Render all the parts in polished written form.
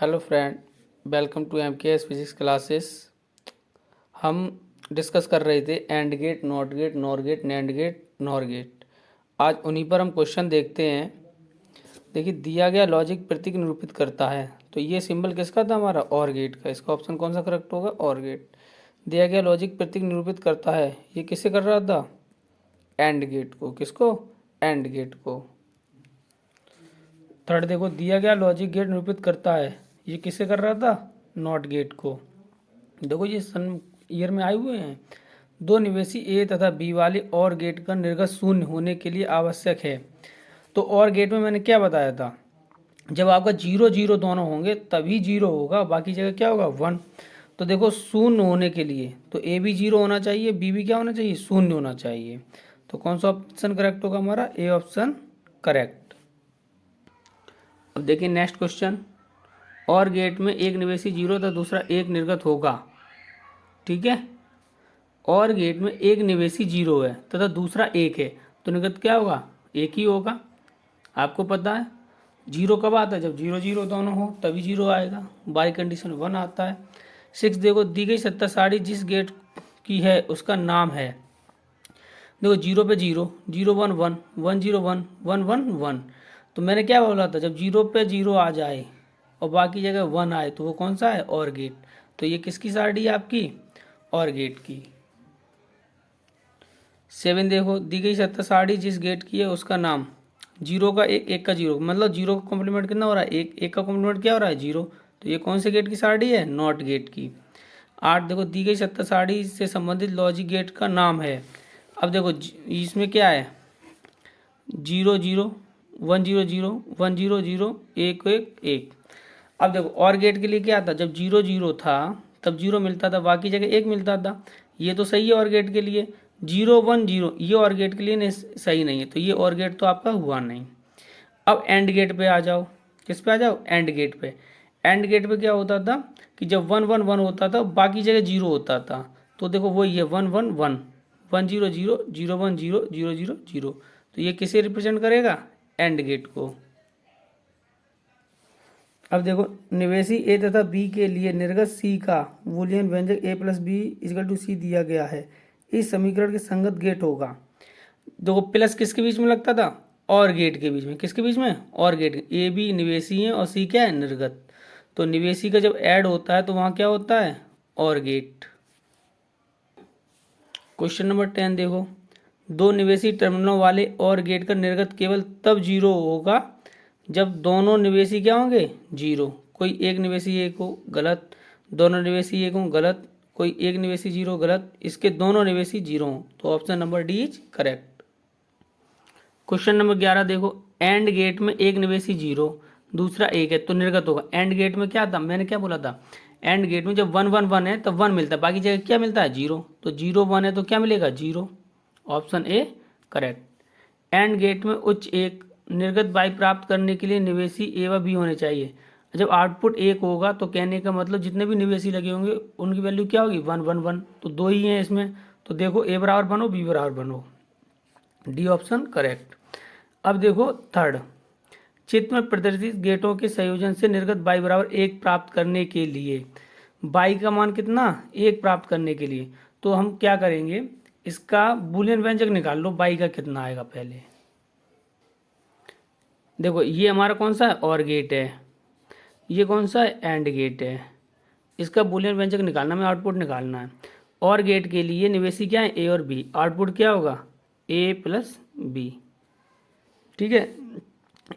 Hello friend, welcome to MKS physics classes. हम discuss कर रहे थे and gate, not gate, nor gate, NAND gate, nor gate. आज उन्हीं पर हम क्वेश्चन देखते हैं। देखिए, दिया गया लॉजिक प्रतीक निरूपित करता है। तो ये सिंबल किसका था? हमारा और गेट का। इसका ऑप्शन कौन सा करेक्ट होगा? और गेट। दिया गया लॉजिक प्रतीक निरूपित करता है, ये किससे कर रहा था? एंड गेट को। किसको? एंड गेट को। थर्ड देखो, दिया गया लॉजिक गेट निरूपित करता है, ये किससे कर रहा था? नॉट गेट को। देखो, ये सन ईयर में आए हुए हैं। दो निवेशी ए तथा बी वाले और गेट का निर्गत शून्य होने के लिए आवश्यक है। तो और गेट में मैंने क्या बताया था? जब आपका 0 0 दोनों होंगे तभी 0 होगा, बाकी जगह क्या होगा? 1। तो देखो, शून्य होने के लिए तो ए भी 0 होना चाहिए, बी भी क्या होना चाहिए? शून्य होना चाहिए। तो कौन सा ऑप्शन करेक्ट होगा हमारा? A option correct. अब देखिए नेक्स्ट क्वेश्चन। और गेट में एक निवेशी 0 तथा दूसरा 1 निर्गत होगा। ठीक है, और गेट में एक निवेशी 0 है तथा दूसरा 1 है, तो निर्गत क्या होगा? 1 ही होगा। आपको पता है 0 कब आता है? जब 0 0 दोनों हो तभी 0 आएगा। बाई कंडीशन 1 आता है। 6 देखो, दी गई सत्ता साड़ी जिस गेट की है उसका नाम है। देखो, 0 पे 0, 0 1 1, 1 0 1, 1 1 1। तो मैंने क्या बोला था? जब 0 पे 0 आ जाए और बाकी जगह 1 आए तो वो कौन सा है? और गेट। तो ये किसकी साड़ी है? आपकी और गेट की। 7 देखो, दी गई सत्ता साड़ी जिस गेट की है उसका नाम। 0 का 1, 1 का 0, मतलब 0 का कॉम्प्लीमेंट कितना हो रहा है? 1, 1 का कॉम्प्लीमेंट क्या हो रहा है? 0। तो ये कौन से गेट की साड़ी है? नॉट गेट की। 8 देखो, दी गई सत्ता साड़ी से संबंधित लॉजिक गेट का नाम है। अब देखो इसमें क्या है? 0 0, 1 0 0, 1 0 0, 1 1 1। अब देखो, और गेट के लिए क्या था? जब 0 0 था तब 0 मिलता था, बाकी जगह 1 मिलता था। ये तो सही है और गेट के लिए। 0 1 0 ये और गेट के लिए नहीं, सही नहीं है, तो ये और गेट तो आपका हुआ नहीं। अब एंड गेट पे आ जाओ। किस पे आ जाओ? एंड गेट पे। एंड गेट पे क्या होता था कि जब 1 1 1 होता था बाकी जगह 0 होता था। तो देखो वही है 1 1 1, 1 0 0, 0 1 0, 0 0 0। तो ये किसे रिप्रेजेंट करेगा? एंड गेट को। अब देखो, निवेशी ए तथा बी के लिए निर्गत सी का बूलियन व्यंजक ए प्लस बी इजकल टू सी दिया गया है। इस समीकरण के संगत गेट होगा। देखो, प्लस किसके बीच में लगता था? और गेट के बीच में। किसके बीच में? और गेट। ए बी निवेशी है और सी क्या है? निर्गत। तो निवेशी का जब ऐड होता है तो वहां क्या होता है? और गेट। क्वेश्चन नंबर 10 देखो, दो निवेशी टर्मिनलों वाले और गेट का निर्गत केवल तब 0 होगा जब दोनों निवेशी क्या होंगे? 0। कोई एक निवेशी 1 हो, गलत। दोनों निवेशी 1 हो, गलत। कोई एक निवेशी 0, गलत। इसके दोनों निवेशी 0 हो, तो option number D is correct. Question number 11 देखो, एंड गेट में एक निवेशी 0 दूसरा 1 है तो निर्गत होगा। एंड गेट में क्या था? मैंने क्या बोला था? एंड गेट में जब 1 1 1 है तब 1 मिलता है, बाकी जगह क्या मिलता है? 0। तो 0 1 है तो क्या मिलेगा? 0। Option A correct. And gate में उच्च 1 निर्गत बाई प्राप्त करने के लिए निवेशी ए व बी होने चाहिए। जब आउटपुट 1 होगा तो कहने का मतलब जितने भी निवेशी लगे होंगे उनकी वैल्यू क्या होगी? 1 1 1। तो दो ही हैं इसमें, तो देखो ए बराबर बनो, बी बराबर बनो। D option correct. अब देखो थर्ड, चित्र में प्रदर्शित गेटों के संयोजन से निर्गत बाई बराबर 1 प्राप्त करने के लिए, बाई का मान कितना? 1 प्राप्त करने के लिए तो हम क्या करेंगे? इसका बूलियन व्यंजक निकाल लो, बाई का कितना आएगा पहले। देखो, ये हमारा कौन सा है? और गेट है। ये कौन सा है? एंड गेट है। इसका बूलियन व्यंजक निकालना में आउटपुट निकालना है। और गेट के लिए निवेशी क्या है? ए और बी। आउटपुट क्या होगा? ए प्लस बी। ठीक है।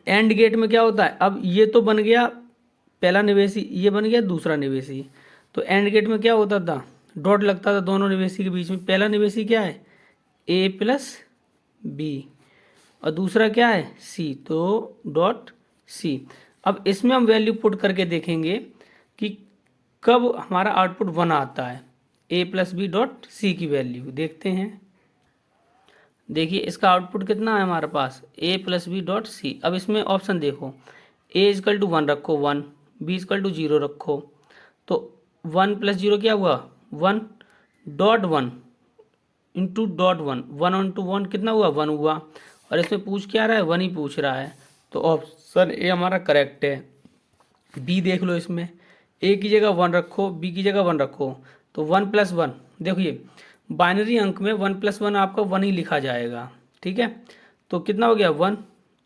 एंड गेट में क्या होता है? अब ये तो बन गया पहला निवेशी, ये बन गया दूसरा निवेशी। तो एंड गेट में क्या होता था? डॉट लगता था दोनों निवेशी के बीच में। पहला निवेशी क्या है? ए प्लस बी और दूसरा क्या है? सी। तो डॉट सी। अब इसमें हम वैल्यू पुट करके देखेंगे कि कब हमारा आउटपुट 1 आता है। ए प्लस बी डॉट सी की वैल्यू देखते हैं। देखिए, इसका आउटपुट कितना है हमारे पास? ए प्लस बी डॉट सी। अब इसमें ऑप्शन देखो, ए इजकल टू 1 रखो 1, बी इजकल टू 0 रखो। तो 1 प्लस 0 क्या हुआ? 1 डॉट 1 इंटू डॉट 1, 1 इंटू 1 कितना हुआ? 1 हुआ। और इसमें पूछ क्या रहा है? 1 ही पूछ रहा है, तो ऑप्शन ए हमारा करेक्ट है। बी देख लो, इसमें ए की जगह 1 रखो, बी की जगह 1 रखो, तो 1 + 1, देखिए बाइनरी अंक में 1 + 1 आपका 1 ही लिखा जाएगा, ठीक है। तो कितना हो गया 1,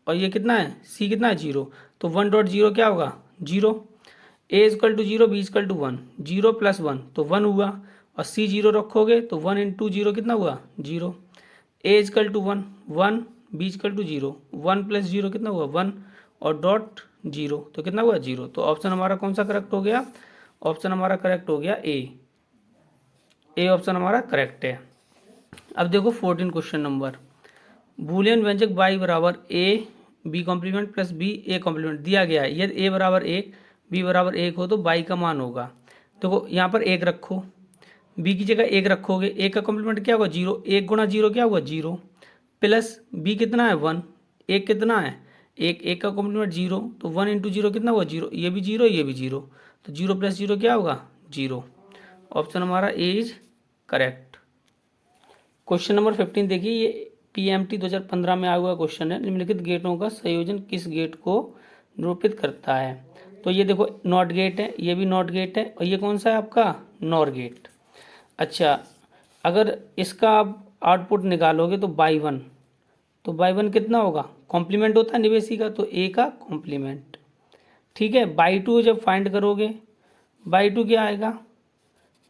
और ये कितना है सी कितना है 0, तो 1.0 क्या होगा 0। A equal to 0, B equal to 1, 0 + 1 तो 1 हुआ, और सी 0 रखोगे तो 1 × 0 कितना हुआ 0। A equal to 1, 1, B equal to 0, 1 + 0 कितना हुआ 1, और डॉट 0 तो कितना हुआ 0। तो ऑप्शन हमारा कौन सा करेक्ट हो गया, ऑप्शन हमारा करेक्ट हो गया ए ऑप्शन हमारा करेक्ट है। अब देखो 14 क्वेश्चन नंबर, बूलियन व्यंजक y बराबर A B complement plus B A complement दिया गया है। यदि ए बराबर 1 बी बराबर 1 हो तो y का मान होगा। देखो यहाँ पर 1 रखो, बी की जगह 1 रखोगे, 1 का कॉम्प्लीमेंट क्या होगा 0, 1 × 0 क्या होगा 0, प्लस बी कितना है 1, 1 कितना है 1, 1 का कॉम्प्लीमेंट 0, तो 1 × 0 कितना हुआ 0, ये भी 0 ये भी 0, तो 0 + 0 क्या होगा 0। ऑप्शन हमारा ए इज करेक्ट। क्वेश्चन नंबर 15 देखिए, ये PMT 2015 में आया हुआ क्वेश्चन है। निम्नलिखित गेटों का संयोजन किस गेट को निरूपित करता है। तो ये देखो नॉट गेट है, ये भी नॉट गेट है, और ये कौन सा है आपका नॉर गेट। अच्छा, अगर इसका आप आउटपुट निकालोगे तो y1, तो y1 कितना होगा, कॉम्प्लीमेंट होता है निवेशी का, तो a का कॉम्प्लीमेंट, ठीक है। y2 जब फाइंड करोगे, y2 क्या आएगा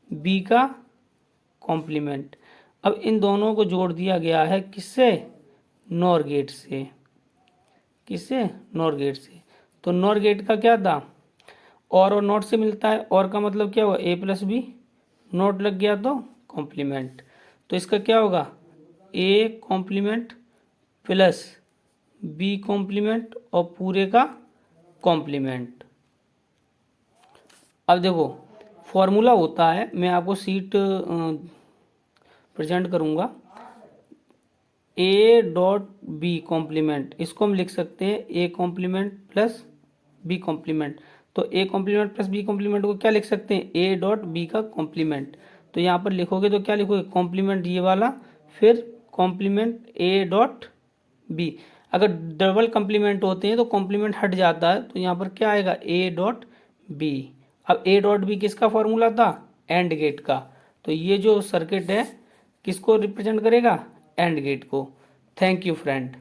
b का कॉम्प्लीमेंट। अब इन दोनों को जोड़ दिया गया है किससे, नॉर गेट से, किससे नॉर गेट से। तो नॉर गेट का क्या था, और नॉट से मिलता है, और का मतलब क्या हुआ a + b, नॉट लग गया तो कॉम्प्लीमेंट, तो इसका क्या होगा a complement plus b complement और पूरे का कॉम्प्लीमेंट। अब देखो फॉर्मूला होता है, मैं आपको सीट प्रेजेंट करूंगा, a डॉट बी कॉम्प्लीमेंट, इसको हम लिख सकते हैं a complement plus b complement. तो a complement plus b complement को क्या लिख सकते हैं a डॉट बी का कॉम्प्लीमेंट। तो यहाँ पर लिखोगे तो क्या लिखोगे कॉम्प्लीमेंट ये वाला, फिर कॉम्प्लीमेंट a डॉट बी। अगर डबल कॉम्प्लीमेंट होते हैं तो कॉम्प्लीमेंट हट जाता है, तो यहाँ पर क्या आएगा a डॉट बी। अब a डॉट बी किसका फॉर्मूला था, एंड गेट का। तो ये जो सर्किट है किसको रिप्रेजेंट करेगा, एंड गेट को। Thank you friend.